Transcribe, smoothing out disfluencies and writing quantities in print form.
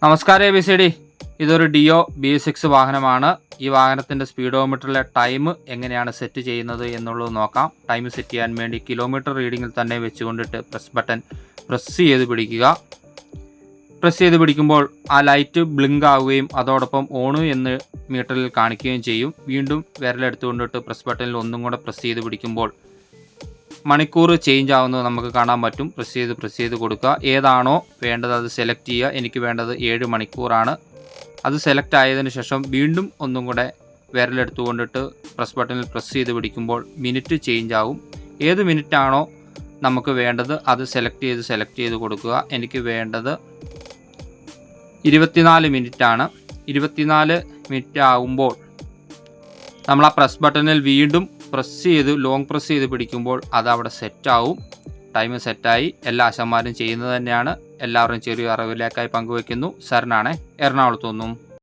നമസ്കാരം ABCD. ഇതൊരു deo B6 വാഹനമാണ്. ഈ വാഹനത്തിൻ്റെ സ്പീഡോമീറ്ററിലെ ടൈം എങ്ങനെയാണ് സെറ്റ് ചെയ്യുന്നത് എന്നുള്ളത് നോക്കാം. ടൈം സെറ്റ് ചെയ്യാൻ വേണ്ടി കിലോമീറ്റർ റീഡിങ്ങിൽ തന്നെ വെച്ചുകൊണ്ടിട്ട് ബട്ടൺ പ്രസ് ചെയ്ത് പിടിക്കുക. പ്രസ് ചെയ്ത് പിടിക്കുമ്പോൾ ആ ലൈറ്റ് ബ്ലിങ്ക് ആവുകയും അതോടൊപ്പം ഓണ് എന്ന് മീറ്ററിൽ കാണിക്കുകയും ചെയ്യും. വീണ്ടും വിരലെടുത്തുകൊണ്ടിട്ട് ബട്ടണിൽ ഒന്നും കൂടെ പ്രസ് ചെയ്ത് പിടിക്കുമ്പോൾ മണിക്കൂർ ചേഞ്ച് ആവുന്നത് നമുക്ക് കാണാൻ പറ്റും. പ്രസ് ചെയ്ത് കൊടുക്കുക. ഏതാണോ വേണ്ടത് അത് സെലക്ട് ചെയ്യുക. എനിക്ക് വേണ്ടത് 7 മണിക്കൂറാണ്. അത് സെലക്ട് ആയതിനു ശേഷം വീണ്ടും ഒന്നും കൂടെ വിരലെടുത്തുകൊണ്ടിട്ട് ബട്ടണിൽ പ്രസ് ചെയ്ത് പിടിക്കുമ്പോൾ മിനിറ്റ് ചേഞ്ച് ആവും. ഏത് മിനിറ്റ് ആണോ നമുക്ക് വേണ്ടത് അത് സെലക്ട് ചെയ്ത് കൊടുക്കുക. എനിക്ക് വേണ്ടത് 24 മിനിറ്റ് ആണ്. 24 മിനിറ്റ് ആകുമ്പോൾ നമ്മൾ ആ ബട്ടണിൽ വീണ്ടും ലോങ് പ്രസ് ചെയ്ത് പിടിക്കുമ്പോൾ അത് അവിടെ സെറ്റാവും. ടൈം സെറ്റായി. എല്ലാ ആശാന്മാരും ചെയ്യുന്നത് തന്നെയാണ്. എല്ലാവരും ചെറിയ അറിവിലേക്കായി പങ്കുവയ്ക്കുന്നു. സരനാണ്, എറണാകുളത്തു നിന്നും.